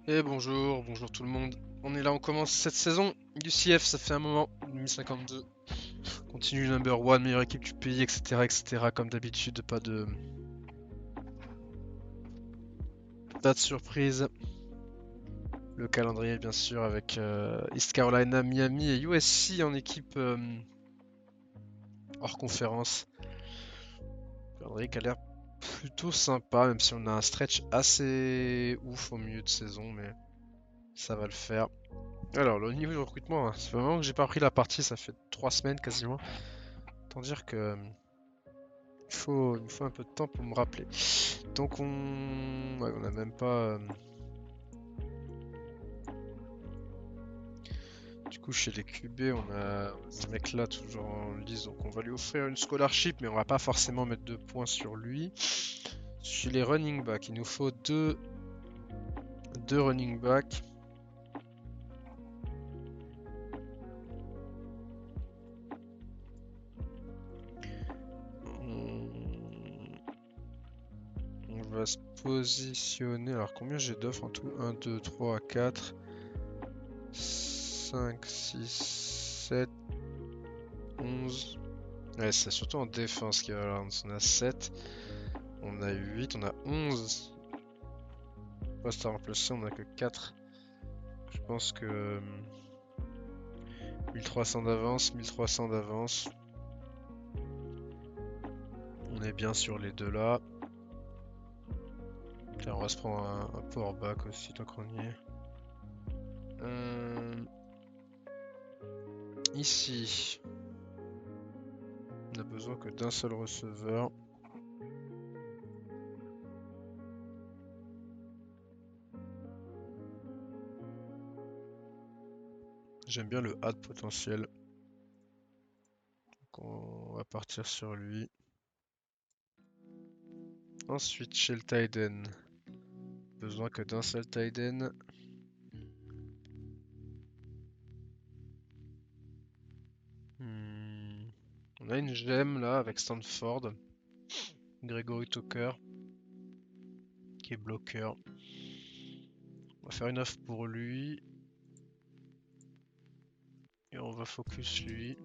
Et bonjour, bonjour tout le monde. On est là, on commence cette saison du CF, ça fait un moment, 1052. Continue number one, meilleure équipe du pays, etc. etc. Comme d'habitude, pas de surprise. Le calendrier bien sûr avec East Carolina, Miami et USC en équipe hors conférence. Calendrier qui a l'air plutôt sympa, même si on a un stretch assez ouf au milieu de saison, mais ça va le faire. Alors, le niveau du recrutement, hein, c'est vraiment que j'ai pas pris la partie, ça fait 3 semaines quasiment. Autant dire que il me faut un peu de temps pour me rappeler. Donc ouais, on a même pas. Du coup, chez les QB, on a ce mec-là toujours en lice, donc on va lui offrir une scholarship, mais on va pas forcément mettre de points sur lui. Chez les running backs, il nous faut deux running backs. On va se positionner. Alors, combien j'ai d'offres en tout? 1, 2, 3, 4, 5, 6, 7, 11. Ouais, c'est surtout en défense qu'il va y avoir. On a 7, on a 8, on a 11. Poste à remplacer, on a que 4. Je pense que 1300 d'avance, 1300 d'avance. On est bien sur les deux là. Tiens, on va se prendre un power back aussi tant qu'on y est. Ici, on a besoin que d'un seul receveur. J'aime bien le add potentiel. Donc on va partir sur lui. Ensuite, chez le tight end, besoin que d'un seul tight end. On a une gemme là avec Stanford. Gregory Tucker, qui est bloqueur. On va faire une offre pour lui. Et on va focus lui.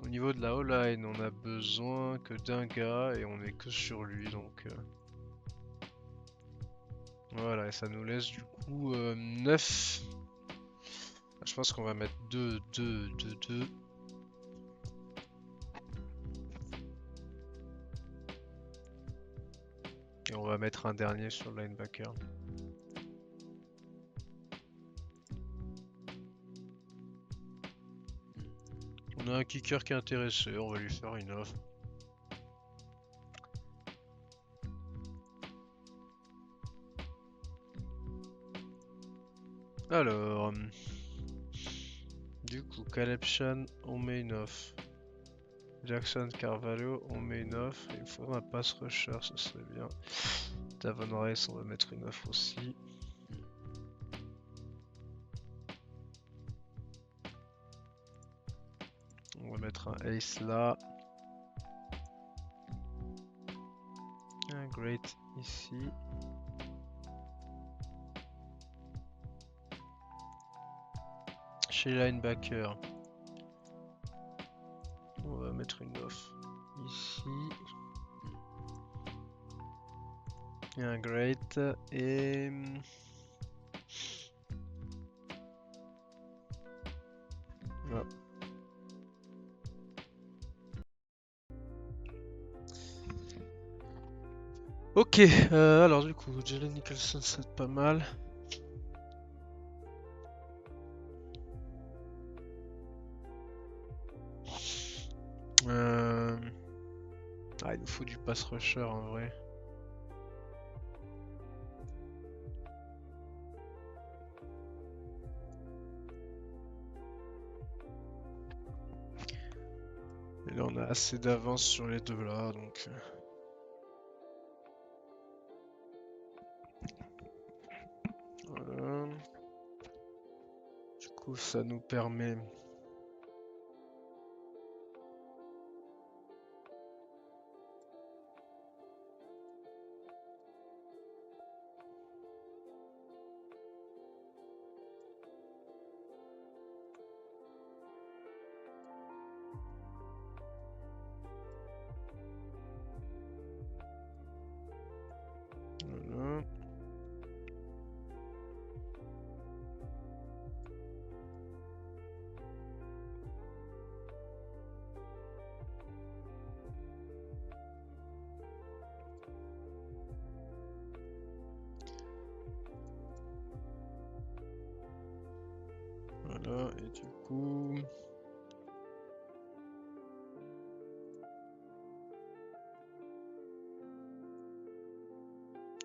Au niveau de la O-line, on a besoin que d'un gars et on est que sur lui, donc voilà, et ça nous laisse du coup 9. Je pense qu'on va mettre 2, 2, 2, 2. Et on va mettre un dernier sur le linebacker. On a un kicker qui est intéressé, on va lui faire une offre. Alors, du coup, Caleb Chan, on met une offre. Jackson Carvalho, on met une offre. Il me faudra un pass rusher, ça serait bien. Davon Rice, on va mettre une offre aussi. On va mettre un ace là. Un great ici. Chez linebacker, on va mettre une offre ici. Et un great et voilà. Ok, alors du coup, Jalen Nicholson c'est pas mal. Ah, il nous faut du pass rusher en vrai. Et là on a assez d'avance sur les deux là, donc voilà. Du coup ça nous permet du coup.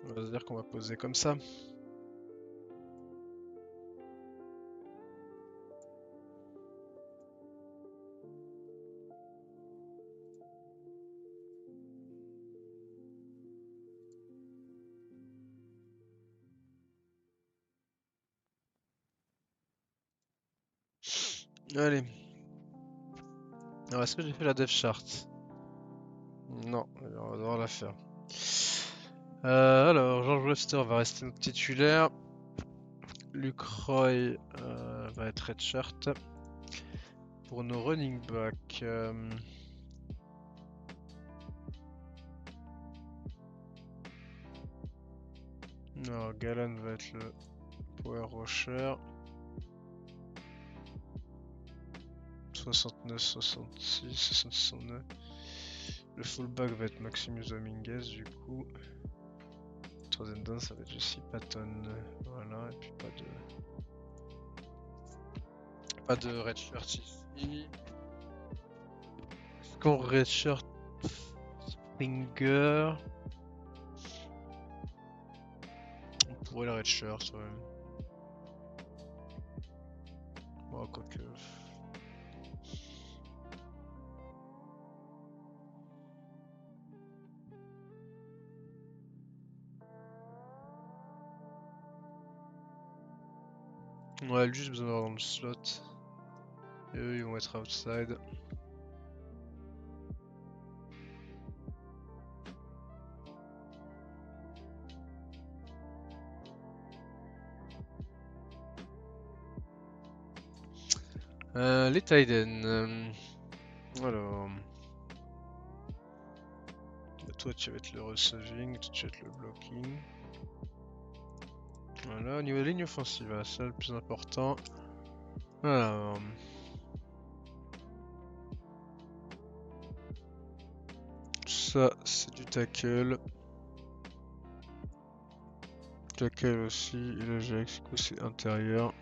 On va se dire qu'on va poser comme ça. Allez. Alors, est-ce que j'ai fait la dev chart? Non, on va devoir la faire. Alors, George Webster va rester notre titulaire. Luke Roy va être redshirt. Pour nos running backs, non, Galan va être le power rusher. 69, 66, 69. Le fullback va être Maximus Dominguez du coup. Troisième down ça va être Jesse Patton. Voilà, et puis pas de redshirt ici. Est-ce qu'on redshirt Springer? On pourrait le redshirt, ouais. Bon, quoique. On a juste besoin d'avoir dans le slot. Et eux ils vont être outside. Les tight ends. Alors. Toi tu vas être le receiving, toi tu vas être le blocking. Voilà, au niveau de la ligne offensive, c'est ça le plus important. Alors. Ça c'est du tackle. Tackle aussi, et là j'ai du coup c'est intérieur.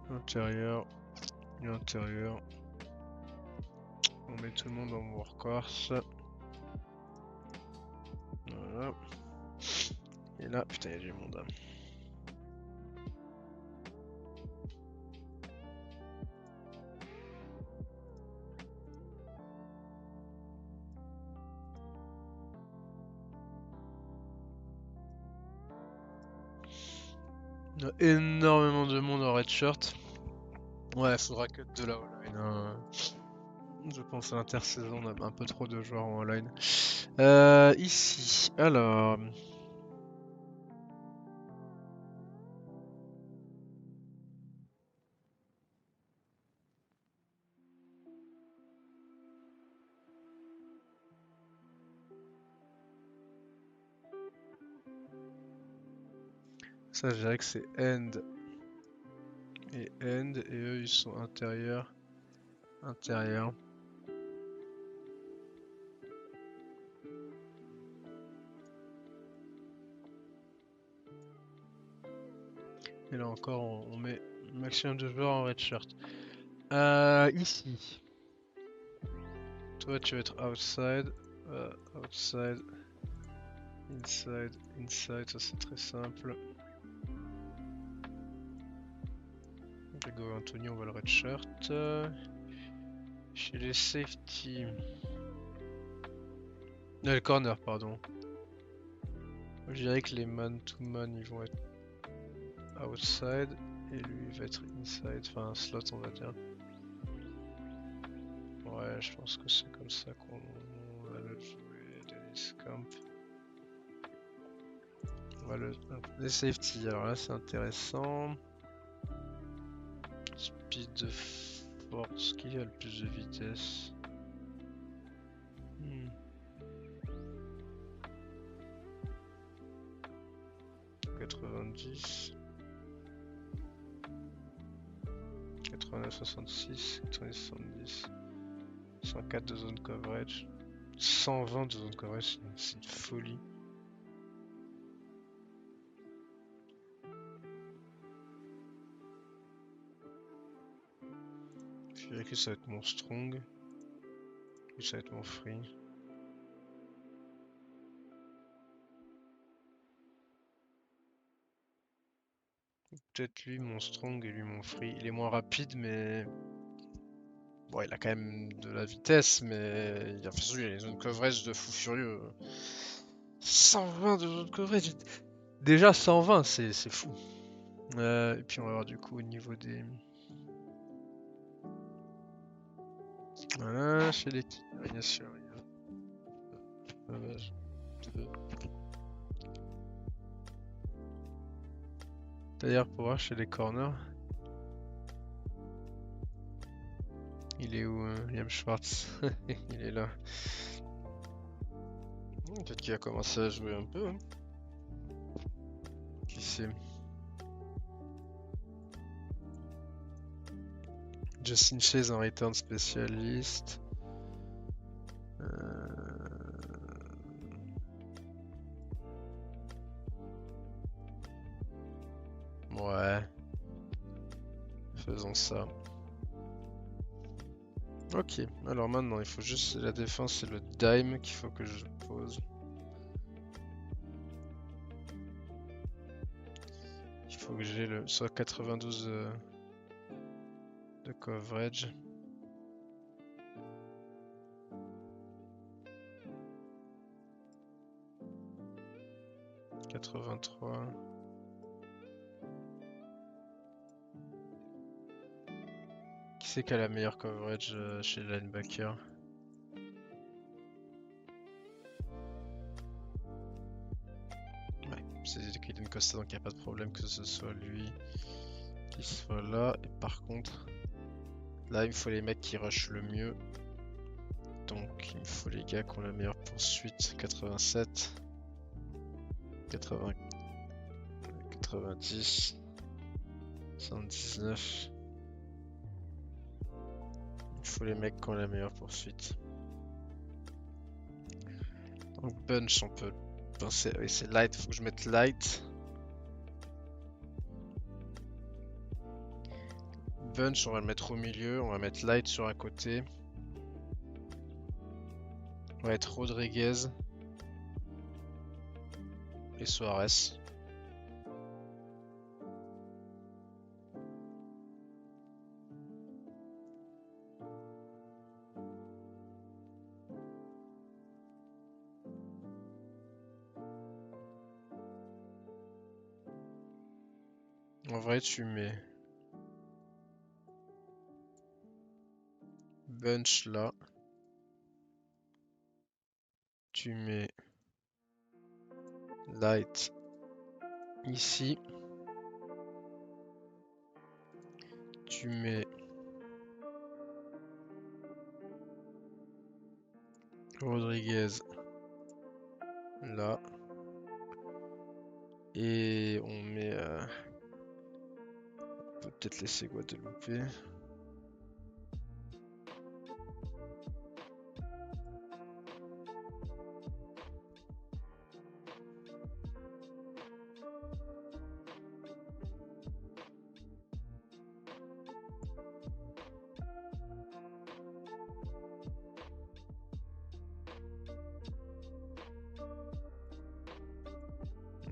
Intérieur. Et intérieur. On met tout le monde en workhorse. Voilà. Et là, putain, il y a du monde. Il y a énormément de monde en redshirt. Ouais, faudra cut de la O-line. Hein. Je pense à l'intersaison, on a un peu trop de joueurs en O-line. Ici, alors. Ça, je dirais que c'est end et end, et eux ils sont intérieur. Intérieur. Et là encore, on met maximum de joueurs en redshirt. Ici. Toi, tu vas être outside. Outside. Inside. Inside, ça c'est très simple. Grégory Anthony, on va le redshirt. Chez les safety. Le corner, pardon. Je dirais que les man-to-man, ils vont être outside. Et lui, il va être inside. Enfin, un slot, on va dire. Ouais, je pense que c'est comme ça qu'on va le jouer. Dennis Camp. On va les safety. Alors là, c'est intéressant. Speed de force. Qui a le plus de vitesse? 90. 89, 66, 90, 70. 104 de zone coverage. 120 de zone coverage, c'est une folie. Je dirais que ça va être mon strong. Et ça va être mon free. Peut-être lui mon strong et lui mon free. Il est moins rapide mais... Bon, il a quand même de la vitesse, mais de toute façon, il y a les zones coverage de fou furieux. 120 de zone coverage. Déjà 120, c'est fou. Et puis on va voir du coup au niveau des... Voilà, chez les... Ah, bien sûr, il y a... Coverage 2. D'ailleurs, pour voir chez les corners, il est où Liam Schwartz? Il est là. Peut-être qu'il a commencé à jouer un peu. Hein. Qui sait? Justin Chase en return spécialiste. Ouais. Faisons ça. Ok, alors maintenant il faut juste la défense et le dime qu'il faut que je pose. Il faut que j'ai le soit 92 de coverage. « 83. Qui c'est qui a la meilleure coverage chez le linebacker? Ouais, c'est Kaden Costa donc il n'y a pas de problème que ce soit lui qui soit là. Et par contre, là il me faut les mecs qui rushent le mieux. Donc il me faut les gars qui ont la meilleure poursuite. 87. 80. 90. 79. Il faut les mecs qui ont la meilleure poursuite. Donc bunch, on peut penser... Oui, c'est light, faut que je mette light. Bunch, on va le mettre au milieu, on va mettre light sur un côté. On va être Rodriguez. Et Suarez. En vrai, tu mets bunch là. Tu mets light ici. Tu mets Rodriguez là. Et on met... on peut peut-être laisser Guadeloupe.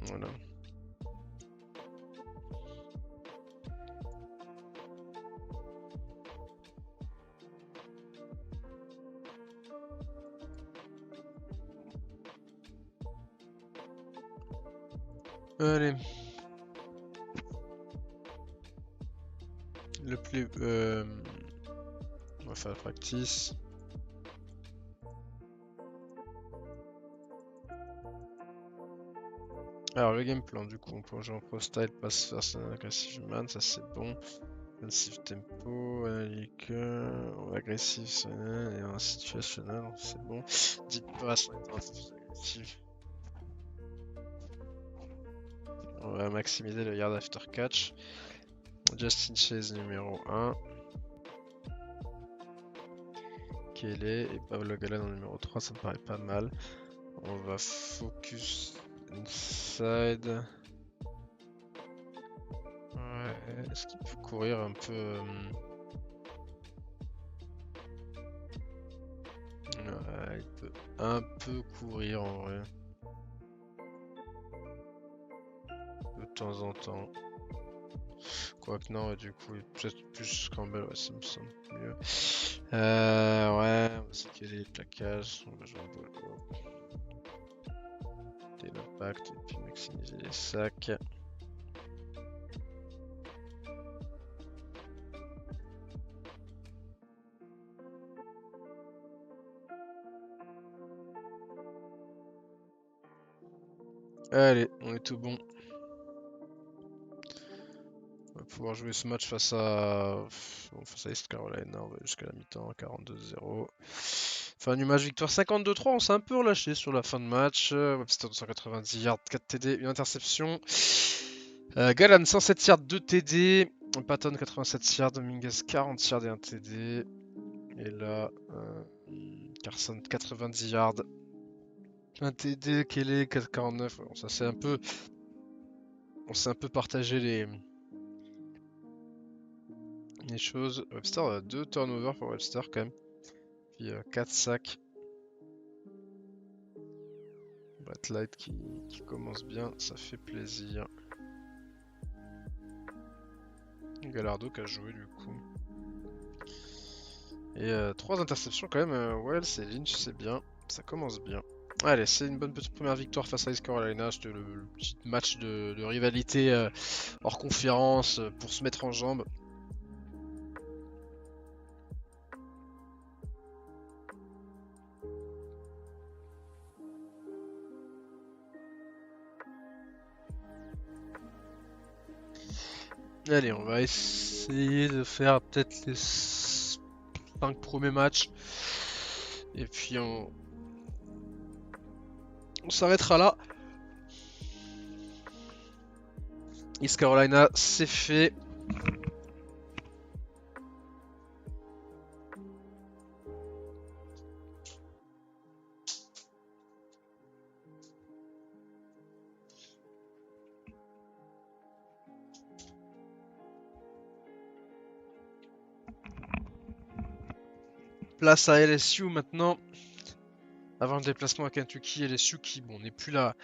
Voilà. Allez. Le plus... on va faire la practice. Alors le game plan du coup, on peut jouer en pro style, pass first and aggressive man, ça c'est bon. Offensive tempo, agressif et en situationnel, c'est bon. Deep pass, on est agressif. On va maximiser le yard after catch. Justin Chase numéro 1. Kelly et Pablo Galán en numéro 3, ça me paraît pas mal. On va focus inside. Ouais, est-ce qu'il peut courir un peu Ouais, il peut un peu courir en vrai. De temps en temps. Quoique non, ouais, du coup, peut-être plus Campbell, ouais, ça me semble mieux. Ouais, on va essayer qu'il y ait les plaquages. On va jouer un peu l'impact et puis maximiser les sacs. Allez, on est tout bon. On va pouvoir jouer ce match face à East Carolina. On va jusqu'à la mi-temps, 42-0. Fin du match, victoire 52-3. On s'est un peu relâché sur la fin de match. Webster 290 yards, 4 TD, une interception. Galan 107 yards, 2 TD. Patton 87 yards, Dominguez 40 yards et 1 TD. Et là, Carson 90 yards, 1 TD, Kelly 49. Bon, ça c'est un peu. On s'est un peu partagé les choses. Webster, 2 turnovers pour Webster quand même. Puis 4 sacs. Brett Light qui commence bien, ça fait plaisir. Gallardo qui a joué du coup. Et 3 interceptions quand même. Wells et Lynch, c'est bien. Ça commence bien. Allez, c'est une bonne petite première victoire face à East Carolina. C'était le petit match de rivalité hors conférence pour se mettre en jambes. Allez, on va essayer de faire peut-être les 5 premiers matchs. Et puis on s'arrêtera là. East Carolina, c'est fait. Place à LSU maintenant. Avant le déplacement à Kentucky, LSU qui, bon, n'est plus la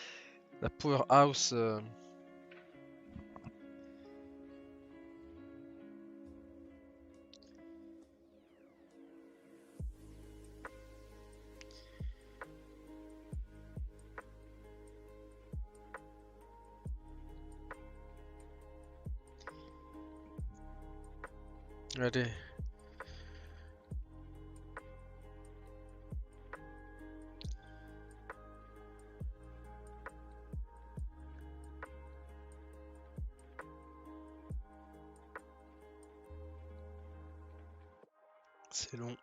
powerhouse. Allez. C'est long.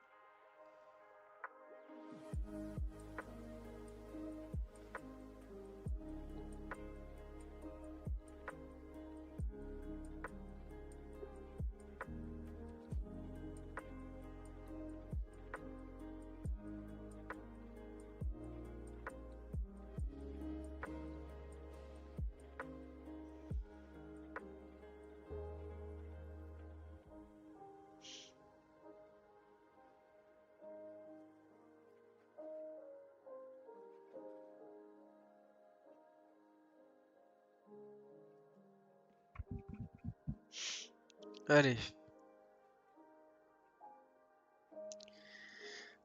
Allez.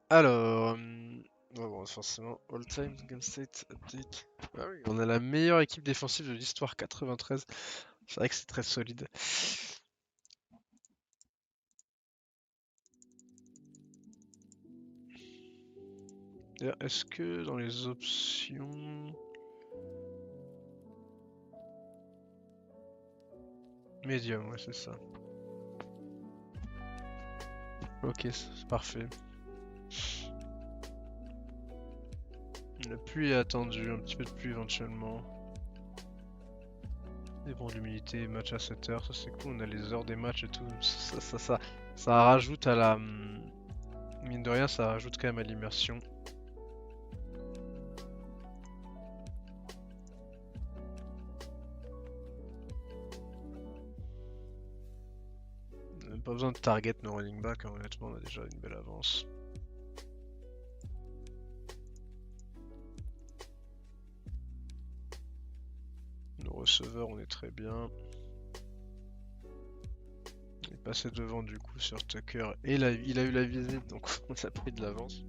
Alors, bon, forcément, All Time Game State Update. Ah oui, on a la meilleure équipe défensive de l'histoire, 93. C'est vrai que c'est très solide. D'ailleurs, est-ce que dans les options... Medium, ouais, c'est ça. Ok, c'est parfait. La pluie est attendue, un petit peu de pluie éventuellement. Des bons d'humidité, match à 7h, ça c'est cool, on a les heures des matchs et tout. Ça rajoute à la... Mine de rien, ça rajoute quand même à l'immersion. On n'a pas besoin de target nos running back, hein, honnêtement on a déjà une belle avance. receveur, on est très bien. Il est passé devant du coup sur Tucker et il a eu la visite, donc on a pris de l'avance.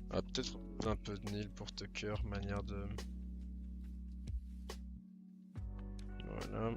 Ah, peut-être un peu de nil pour Tucker, manière de... Voilà.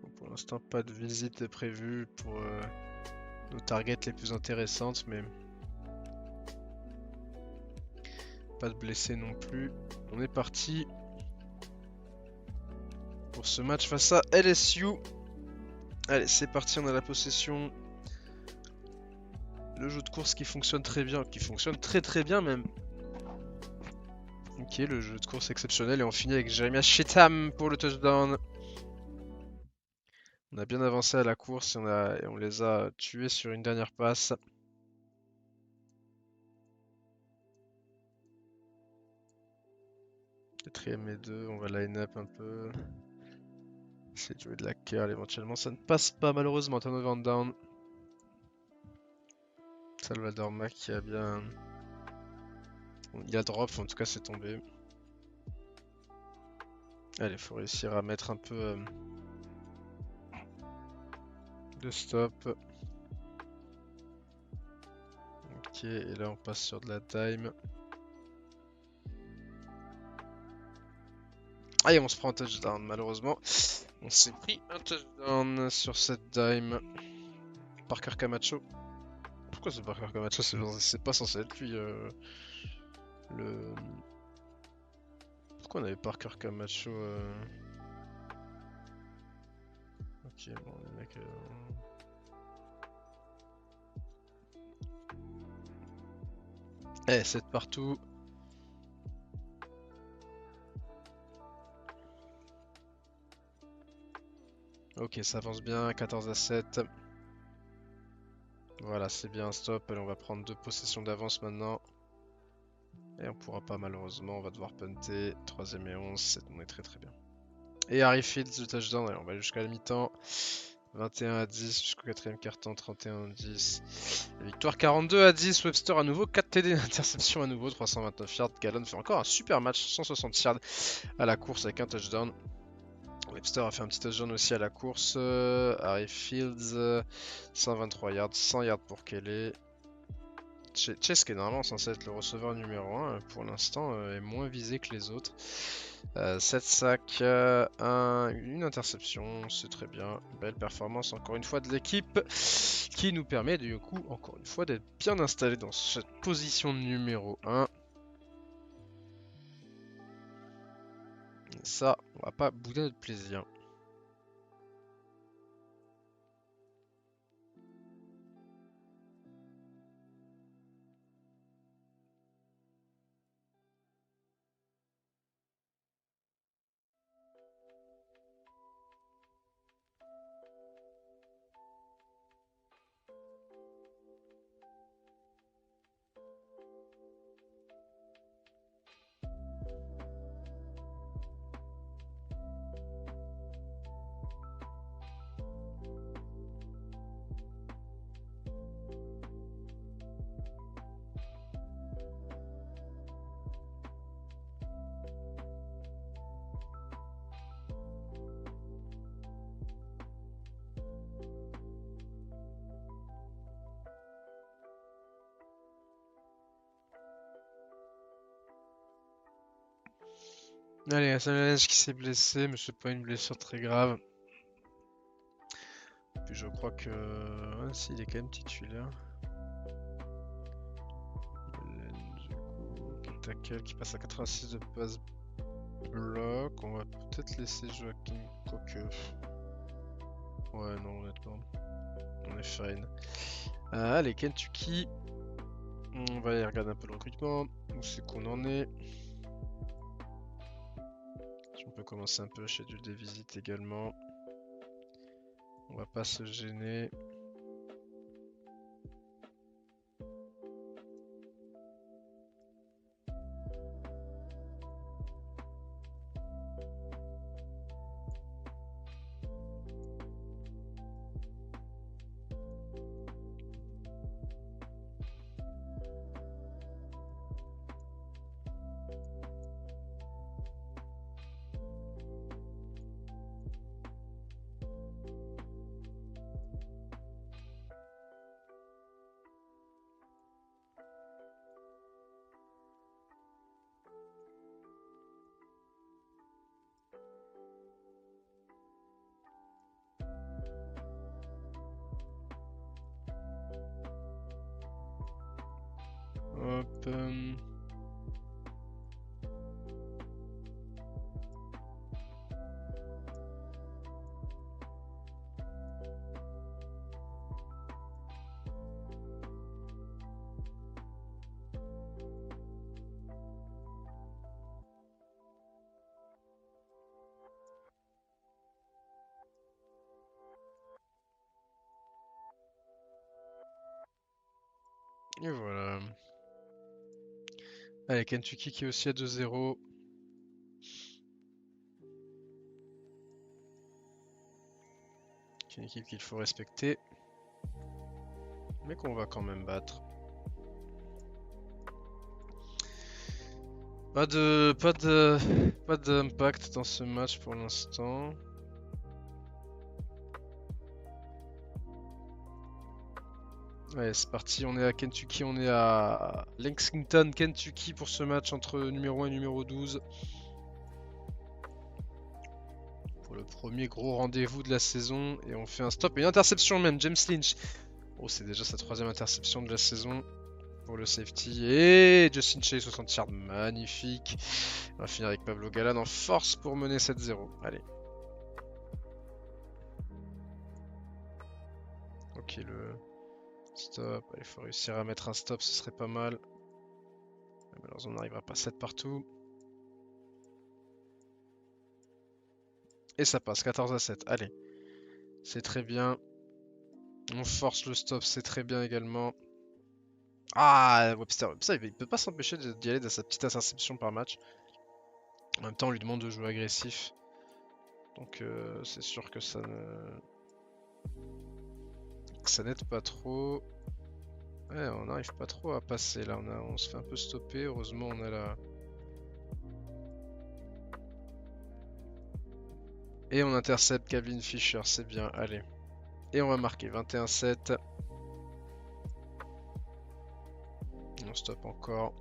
Bon, pour l'instant, pas de visite est prévue pour nos targets les plus intéressantes, mais pas de blessés non plus. On est parti pour ce match face à LSU. Allez, c'est parti, on a la possession. Le jeu de course qui fonctionne très bien, qui fonctionne très très bien même. Ok, le jeu de course exceptionnel et on finit avec Jeremiah Cheatham pour le touchdown. On a bien avancé à la course et on les a tués sur une dernière passe. Quatrième et 2, on va line up un peu. Essayer de jouer de la curl éventuellement. Ça ne passe pas malheureusement. Turnover and down. Salvador Mack qui a bien. Il a drop, en tout cas c'est tombé. Allez, faut réussir à mettre un peu de stop. Ok, et là on passe sur de la time. Allez, on se prend un touchdown malheureusement. On s'est pris un touchdown sur cette dime. Parker Camacho. Pourquoi c'est Parker Camacho? C'est pas censé être lui le. Pourquoi on avait Parker Camacho Ok, bon, les mecs. Eh, 7 partout. Ok, ça avance bien. 14 à 7. Voilà, c'est bien, stop. Allez, on va prendre 2 possessions d'avance maintenant. Et on pourra pas malheureusement, on va devoir punter. 3ème et 11, on est très très bien. Et Harry Fields, le touchdown, allez, on va aller jusqu'à la mi-temps. 21 à 10 jusqu'au 4ème quart-temps, 31 à 10. La victoire 42 à 10, Webster à nouveau, 4 TD d'interception à nouveau, 329 yards. Gallon fait encore un super match, 160 yards à la course avec un touchdown. Webster a fait un petit touchdown aussi à la course. Harry Fields, 123 yards, 100 yards pour Kelly. Chase qui est normalement censé être le receveur numéro 1 pour l'instant est moins visé que les autres. 7 sacs, une interception, c'est très bien. Belle performance encore une fois de l'équipe qui nous permet du coup encore une fois d'être bien installé dans cette position numéro 1. Et ça, on va pas bouder notre plaisir. Allez, Samuel qui s'est blessé, mais c'est pas une blessure très grave. Puis je crois que... Ouais, si, il est quand même titulaire. Du coup, tackle qui passe à 86 de passe bloc. On va peut-être laisser Joaquin quoique. Ouais, non, honnêtement. On est fine. Allez, Kentucky. On va aller regarder un peu le recrutement. Où c'est qu'on en est. On peut commencer un peu chez des visites également. On va pas se gêner. Et voilà. Allez, Kentucky qui est aussi à 2-0. C'est une équipe qu'il faut respecter. Mais qu'on va quand même battre. Pas d'impact dans ce match pour l'instant. Allez, c'est parti, on est à Kentucky, on est à Lexington, Kentucky pour ce match entre numéro 1 et numéro 12. Pour le premier gros rendez-vous de la saison. Et on fait un stop et une interception même, James Lynch. Oh, c'est déjà sa 3e interception de la saison pour le safety. Et Justin Chase 60 yards, magnifique. On va finir avec Pablo Galan en force pour mener 7-0. Allez. Ok, le stop. Il faut réussir à mettre un stop, ce serait pas mal. Malheureusement, on n'arrivera pas 7 partout. Et ça passe, 14-7. Allez. C'est très bien. On force le stop, c'est très bien également. Ah, Webster, il peut pas s'empêcher d'y aller de sa petite interception par match. En même temps, on lui demande de jouer agressif. Donc c'est sûr que ça n'aide pas trop. Ouais, on n'arrive pas trop à passer là. On se fait un peu stopper. Heureusement, on a la... Et on intercepte Calvin Fisher, c'est bien. Allez. Et on va marquer 21-7. On stoppe encore.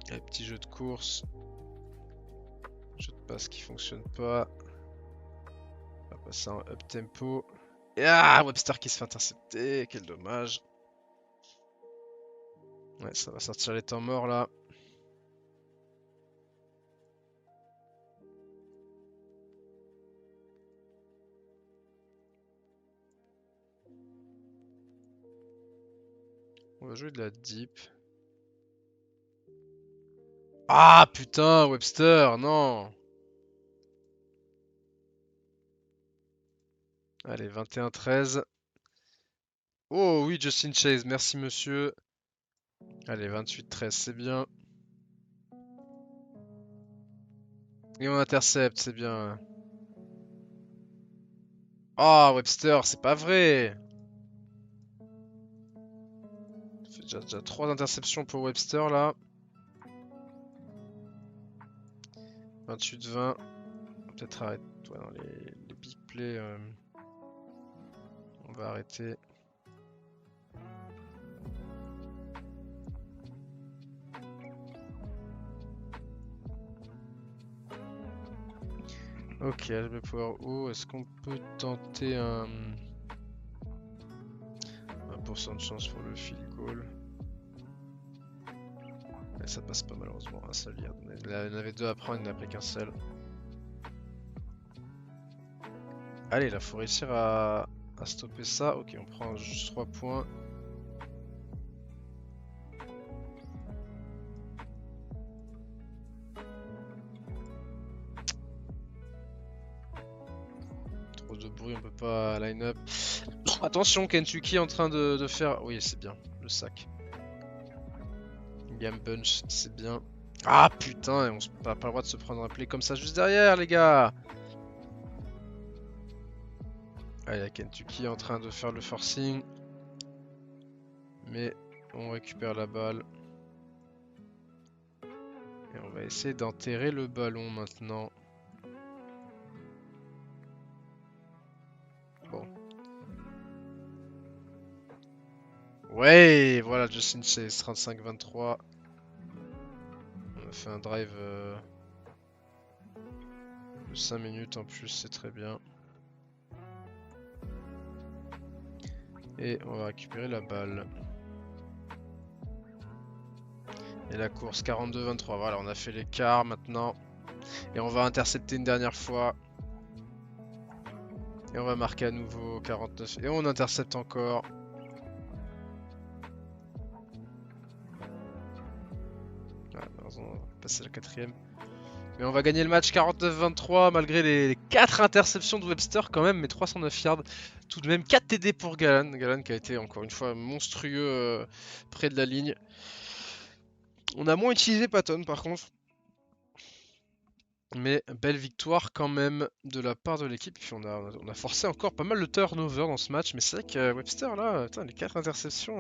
Allez, petit jeu de course. Jeu de passe qui fonctionne pas. On va passer en up tempo. Et ah, Webster qui se fait intercepter. Quel dommage. Ouais, ça va sortir les temps morts là. On va jouer de la deep. Ah putain, Webster, non. Allez, 21-13. Oh oui, Justin Chase, merci monsieur. Allez, 28-13, c'est bien. Et on intercepte, c'est bien. Oh, Webster, c'est pas vrai. Ça fait déjà 3 interceptions pour Webster là. 28-20. Peut-être arrêter. Ouais, dans les big plays, on va arrêter. Ok, LB Power haut. Est-ce qu'on peut tenter un 1% de chance pour le field goal? Ouais, ça passe pas malheureusement. Un seul yard. Il en avait 2 à prendre, il n'a pris qu'un seul. Allez, là, faut réussir à stopper ça. Ok, on prend juste 3 points. Trop de bruit, on peut pas line up. Attention, Kentucky est en train de faire... Oui, c'est bien, le sac. Game bunch, c'est bien. Ah putain, on n'a pas le droit de se prendre un play comme ça juste derrière, les gars. Ah, il y a Kentucky en train de faire le forcing. Mais on récupère la balle. Et on va essayer d'enterrer le ballon maintenant. Bon. Ouais, voilà, Justin Chase, 35-23. On a fait un drive De 5 minutes en plus, c'est très bien. Et on va récupérer la balle. Et la course 42-23. Voilà, on a fait l'écart maintenant. Et on va intercepter une dernière fois. Et on va marquer à nouveau 49. Et on intercepte encore. Ah, on va passer la quatrième. Mais on va gagner le match 49-23 malgré les 4 interceptions de Webster quand même, mais 309 yards. Tout de même 4 TD pour Galan. Galan qui a été encore une fois monstrueux près de la ligne. On a moins utilisé Patton par contre. Mais belle victoire quand même de la part de l'équipe. Puis on a forcé encore pas mal de turnover dans ce match. Mais c'est vrai que Webster là, putain, les 4 interceptions.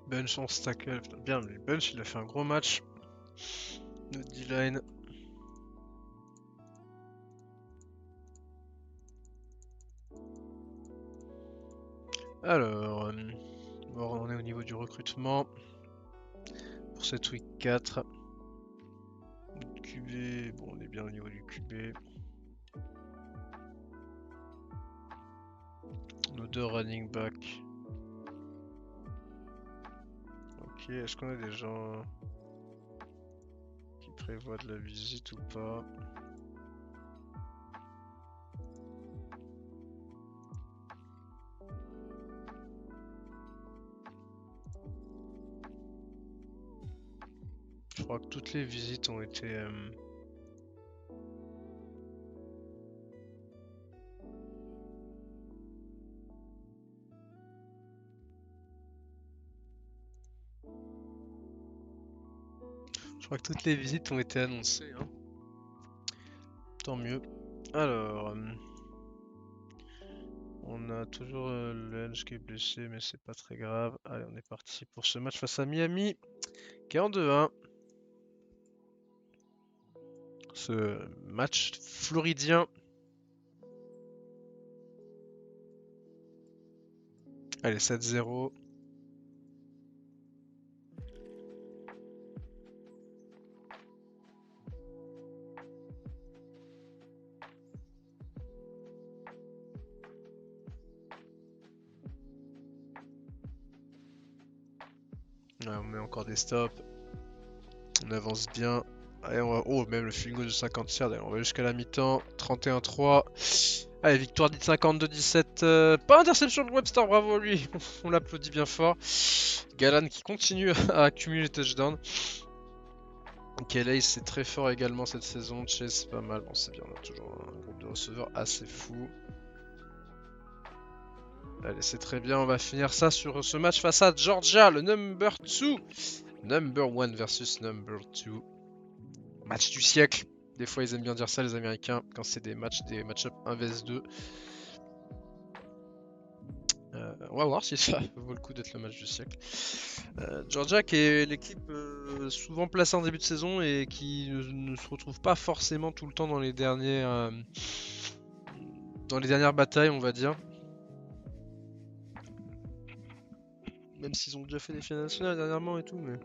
Bunch en tackle. Putain, bien, mais Bunch il a fait un gros match. Notre D-line. Alors, on est au niveau du recrutement pour cette week 4. QB, bon, on est bien au niveau du QB. Nos 2 running back. Ok, est-ce qu'on a des gens qui prévoient de la visite ou pas? Je crois que toutes les visites ont été... Je crois que toutes les visites ont été annoncées, hein. Tant mieux. Alors... on a toujours le Henge qui est blessé, mais c'est pas très grave. Allez, on est parti pour ce match face à Miami, qui est en 2-1. Ce match floridien. Allez, 7-0. Ouais, on met encore des stops. On avance bien. Allez, on va... Oh, même le field goal de 50 yards. Allez, on va jusqu'à la mi-temps. 31-3. Allez, victoire de 52-17. Pas interception de Webster, bravo à lui. On l'applaudit bien fort. Galan qui continue à accumuler les touchdowns. Kelly c'est très fort également cette saison. Chase c'est pas mal. Bon, c'est bien, on a toujours un groupe de receveurs assez fou. Allez, c'est très bien. On va finir ça sur ce match face à Georgia, le number 2. Number 1 versus number 2. Match du siècle. Des fois, ils aiment bien dire ça, les Américains, quand c'est des match-up 1 vs 2. On va voir si ça vaut le coup d'être le match du siècle. Georgia, qui est l'équipe souvent placée en début de saison et qui ne se retrouve pas forcément tout le temps dans les dernières batailles, on va dire. Même s'ils ont déjà fait des finales nationales dernièrement et tout, mais.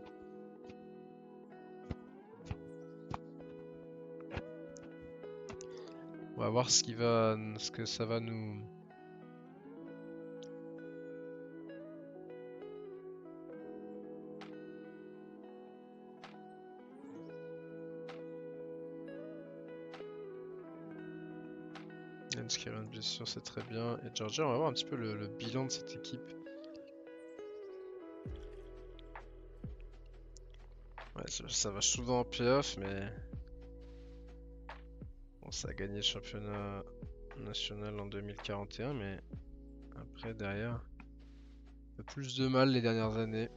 On va voir ce que ça va nous Jens qui revient de blessure, c'est très bien. Et Georgia, on va voir un petit peu le bilan de cette équipe. Ouais, ça va souvent en playoff, mais bon, ça a gagné le championnat national en 2041, mais après, derrière, un peu plus de mal les dernières années.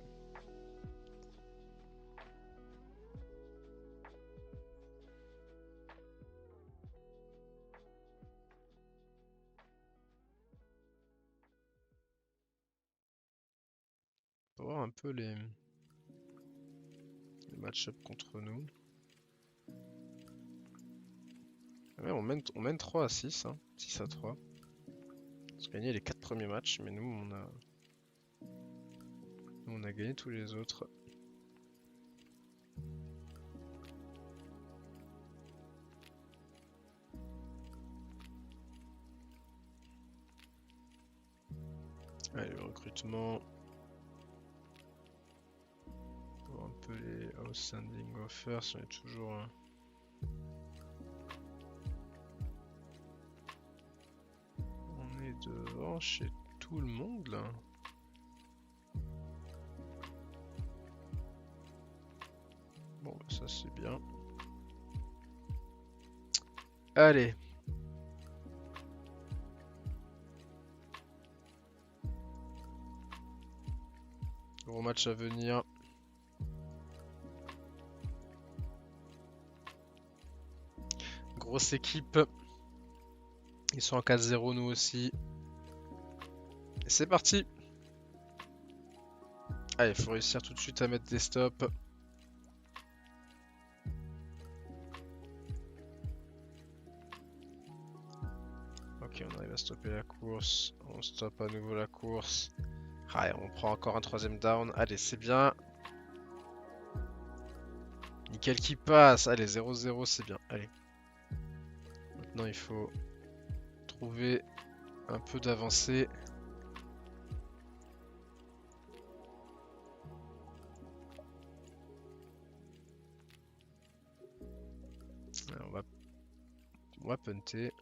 On va voir un peu les match-up contre nous. Ouais, on mène 3 à 6, hein, 6 à 3. On a gagné les 4 premiers matchs, mais nous on a gagné tous les autres. Allez, le recrutement. Voir un peu les outstanding offers, on est toujours. On est devant chez tout le monde là. Bon, bah, ça c'est bien. Allez. Gros match à venir. Grosse équipe. Ils sont en 4-0 nous aussi. Et c'est parti. Allez, faut réussir tout de suite à mettre des stops. Ok, on arrive à stopper la course. On stoppe à nouveau la course. Allez, on prend encore un troisième down. Allez, c'est bien. Nickel qui passe. Allez, 0-0, c'est bien. Allez. Maintenant, il faut trouver un peu d'avancée. On va punter.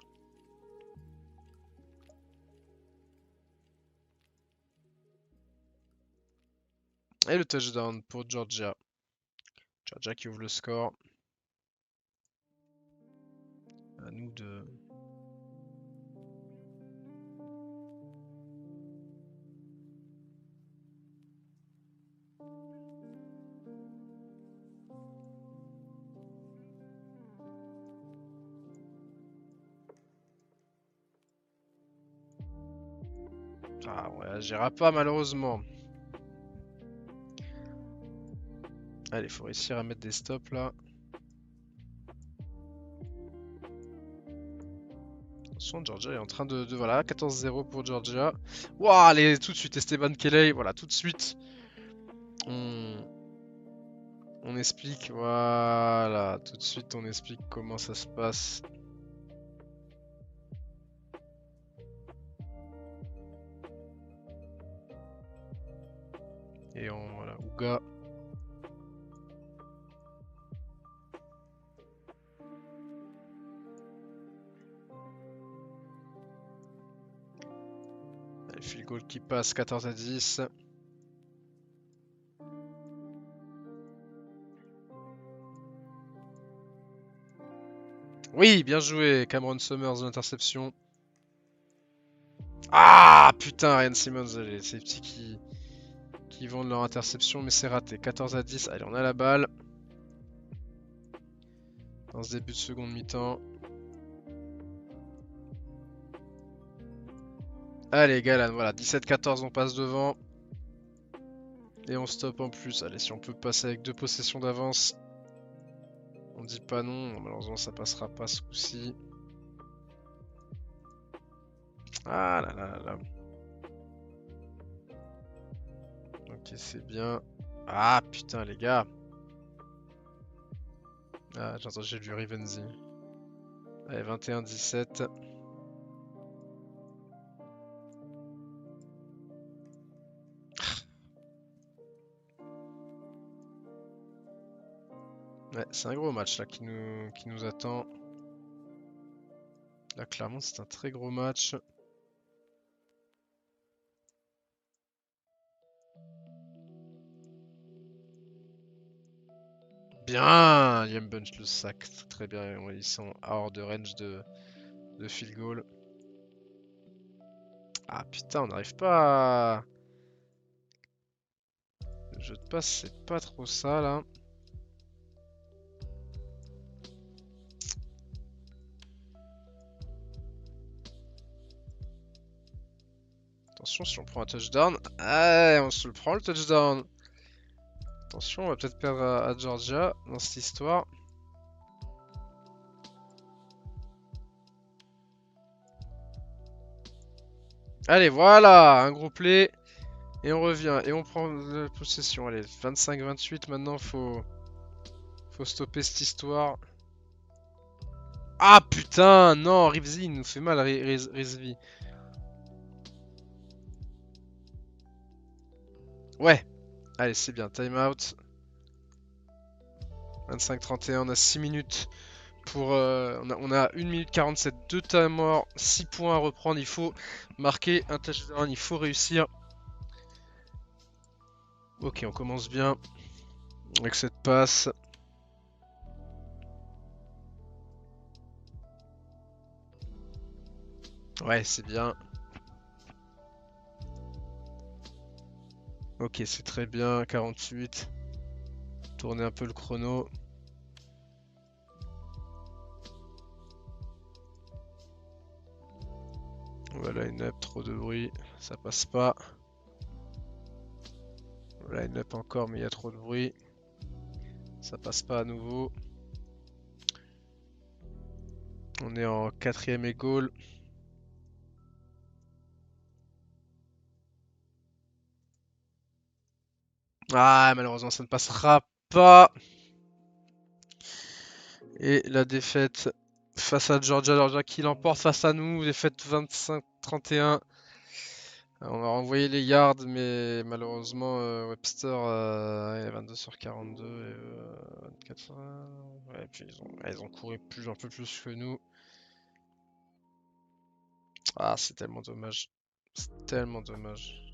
Et le touchdown pour Georgia. Georgia qui ouvre le score. À nous de... Ah, on réagira pas malheureusement. Allez, faut réussir à mettre des stops là. Attention, Georgia est en train de voilà, 14-0 pour Georgia. Waouh, allez, tout de suite, Esteban Kelly, voilà, tout de suite. On explique, voilà, tout de suite on explique comment ça se passe. Et voilà, Ouga. Allez, field goal qui passe 14-10. Oui, bien joué, Cameron Summers, l'interception. Ah putain, Ryan Simmons, allez, ces petits qui vendent leur interception, mais c'est raté. 14-10, allez, on a la balle. Dans ce début de seconde mi-temps. Allez, Galan, voilà, 17-14, on passe devant. Et on stoppe en plus. Allez, si on peut passer avec 2 possessions d'avance. On dit pas non, malheureusement ça passera pas ce coup-ci. Ah là là là là. Ok, c'est bien. Ah putain, les gars. Ah, j'entends, j'ai lu Rivenzi. Allez, 21-17. Ouais, c'est un gros match là qui nous attend. Là, clairement, c'est un très gros match. Bien! Liam Bunch le sac. Très bien. Ils sont hors de range de field goal. Ah putain, on n'arrive pas à... Le jeu de passe, c'est pas trop ça, là. Attention, si on prend un touchdown. Ah, on se le prend, le touchdown. Attention, on va peut-être perdre à Georgia dans cette histoire. Allez, voilà, un gros play. Et on revient. Et on prend la possession. Allez, 25-28. Maintenant, faut stopper cette histoire. Ah putain, non, Rivzi, il nous fait mal, Rizvi. Ouais, allez, c'est bien, time out. 25-31, on a 6 minutes pour. On a 1 minute 47, 2 time morts, 6 points à reprendre. Il faut marquer un touchdown, il faut réussir. Ok, on commence bien avec cette passe. Ouais, c'est bien. Ok, c'est très bien, 48. Tourner un peu le chrono. Voilà, line-up, trop de bruit, ça passe pas. Line-up encore, mais il y a trop de bruit. Ça passe pas à nouveau. On est en quatrième et goal. Ah, malheureusement, ça ne passera pas. Et la défaite face à Georgia. Georgia qui l'emporte face à nous. Défaite 25-31. On a renvoyé les yards, mais malheureusement, Webster est 22 sur 42 et 24 sur... Ouais, et puis ils ont couru un peu plus que nous. Ah, c'est tellement dommage. C'est tellement dommage.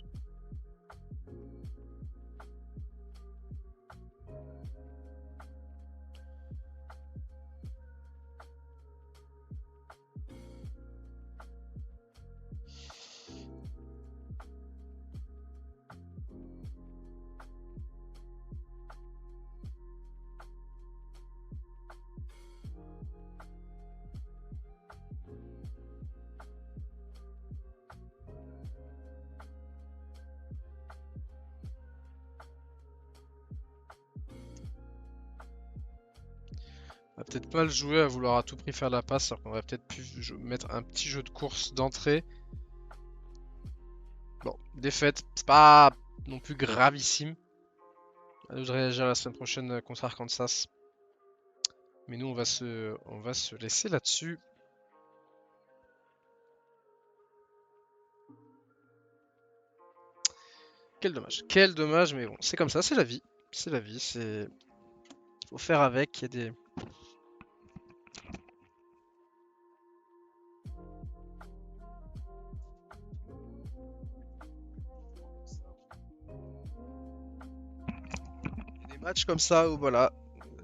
On va peut-être pas le jouer à vouloir à tout prix faire la passe, alors qu'on aurait peut-être pu mettre un petit jeu de course d'entrée. Bon, défaite, c'est pas non plus gravissime. À nous de réagir la semaine prochaine contre Arkansas. Mais nous, on va se laisser là-dessus. Quel dommage, mais bon, c'est comme ça, c'est la vie. C'est la vie, c'est... Faut faire avec, il y a des matchs comme ça où voilà,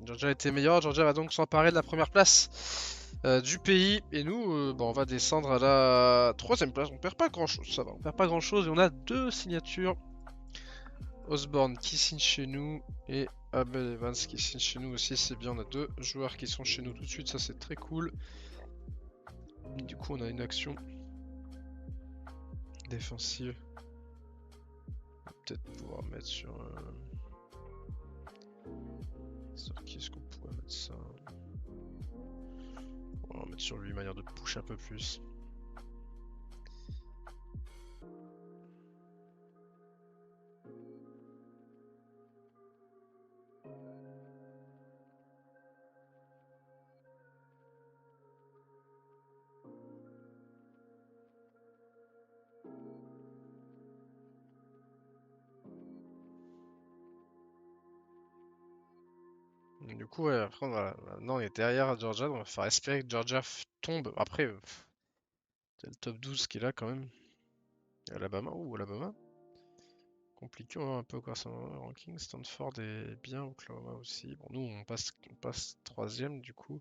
Georgia était meilleur, Georgia va donc s'emparer de la première place du pays. Et nous, bon, on va descendre à la troisième place. On perd pas grand-chose, ça va. On perd pas grand-chose et on a deux signatures. Osborne qui signe chez nous et Abel Evans qui signe chez nous aussi. C'est bien, on a deux joueurs qui sont chez nous tout de suite. Ça, c'est très cool. Du coup, on a une action défensive. On va peut-être pouvoir mettre sur... Sur qui est-ce qu'on pourrait mettre ça? On va mettre sur lui, manière de push un peu plus. Du coup, ouais, après, maintenant on est derrière Georgia, donc il va falloir espérer que Georgia tombe. Après, C'est le top 12 qui est là quand même. Alabama, Alabama. Compliqué, on va voir un peu quoi son ranking. Stanford est bien, Oklahoma aussi. Bon, nous on passe troisième du coup.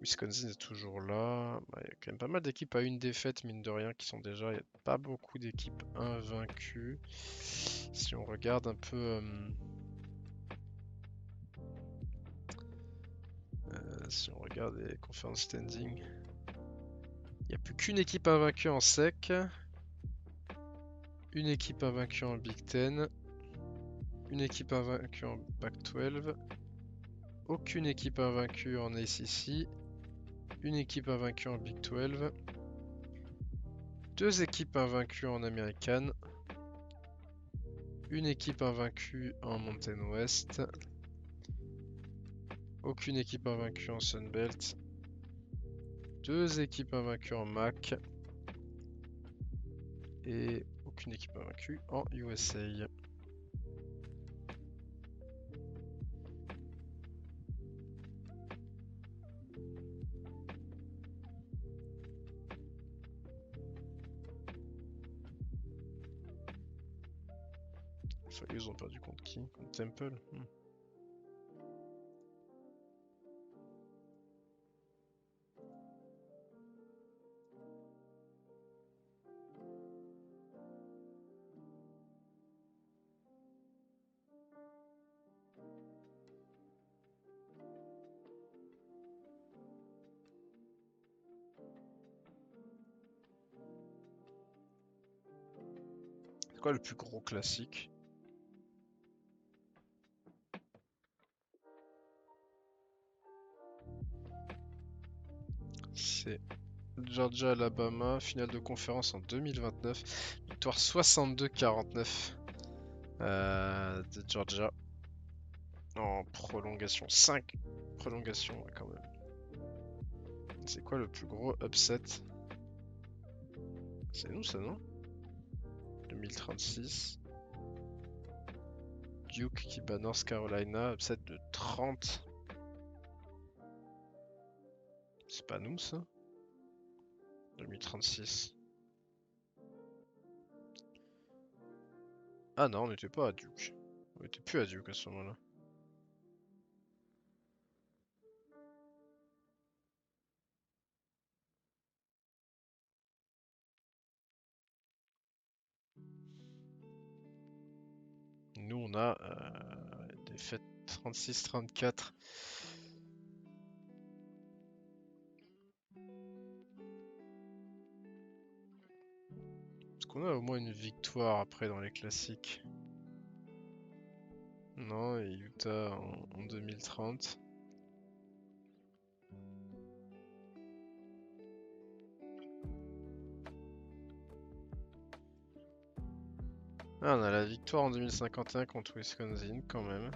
Wisconsin est toujours là. Bah, il y a quand même pas mal d'équipes à une défaite, mine de rien, qui sont déjà. Il n'y a pas beaucoup d'équipes invaincues. Si on regarde un peu. Si on regarde les conference standing, il n'y a plus qu'une équipe invaincue en SEC. Une équipe invaincue en Big Ten. Une équipe invaincue en Pac-12. Aucune équipe invaincue en ACC. Une équipe invaincue en Big 12. Deux équipes invaincues en American. Une équipe invaincue en Mountain West. Aucune équipe invaincue en Sunbelt. Deux équipes invaincues en MAC. Et aucune équipe invaincue en USA. Ils ont perdu contre qui? Contre Temple? C'est quoi le plus gros classique? C'est Georgia-Alabama, finale de conférence en 2029. Victoire 62-49 de Georgia. En prolongation. 5 prolongations quand même. C'est quoi le plus gros upset? C'est nous ça, non? 2036. Duke qui bat North Carolina. Upset de 30. C'est pas nous ça? 2036. Ah non, on n'était pas à Duke. On était plus à Duke à ce moment-là. Nous on a défaite 36-34. Est-ce qu'on a au moins une victoire après dans les classiques? Non, et Utah en 2030. Ah, on a la victoire en 2051 contre Wisconsin quand même.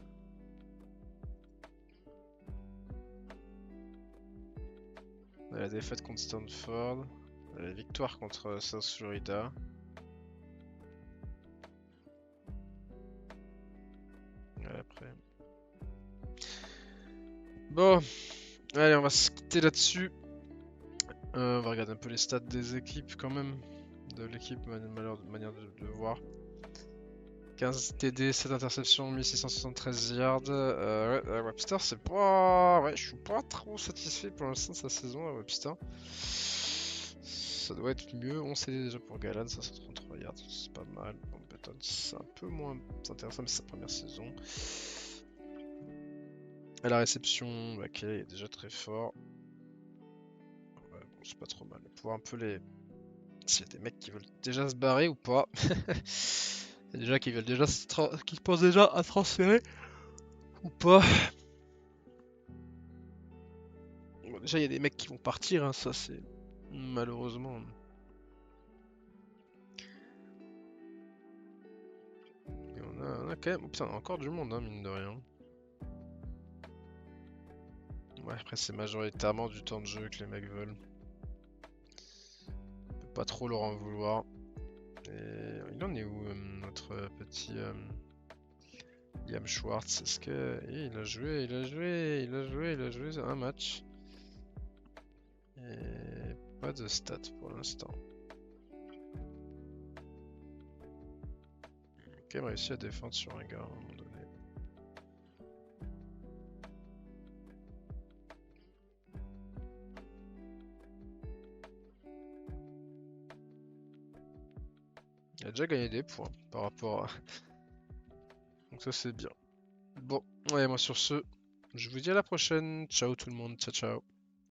On a la défaite contre Stanford. On a la victoire contre South Florida. Ouais, après. Bon, allez, on va se quitter là-dessus. On va regarder un peu les stats des équipes quand même. De l'équipe, manière de voir. 15 TD, 7 interceptions, 1673 yards. Webster, c'est pas. Ouais, je suis pas trop satisfait pour l'instant de sa saison à Webster. Ça doit être mieux. 11 CD déjà pour Galan, 533 yards, c'est pas mal. Bon, Beton, c'est un peu moins intéressant, mais c'est sa première saison. À la réception, ok, il est déjà très fort. Ouais, bon, c'est pas trop mal. Pour voir un peu les. S'il y a des mecs qui veulent déjà se barrer ou pas. Il y a déjà qui veulent déjà qui pensent déjà à transférer ou pas. Bon, déjà, il y a des mecs qui vont partir, hein, ça c'est malheureusement. Et on a quand même. Putain, on a encore du monde, hein, mine de rien. Ouais, après, c'est majoritairement du temps de jeu que les mecs veulent. On peut pas trop leur en vouloir. Et il en est où, notre petit Liam Schwartz? Est-ce que. Il a joué un match. Et Pas de stats pour l'instant. Quand même réussi à défendre sur un gars à un moment donné. Il a déjà gagné des points par rapport à... Donc ça c'est bien. Bon, ouais, moi sur ce, je vous dis à la prochaine. Ciao tout le monde, ciao ciao.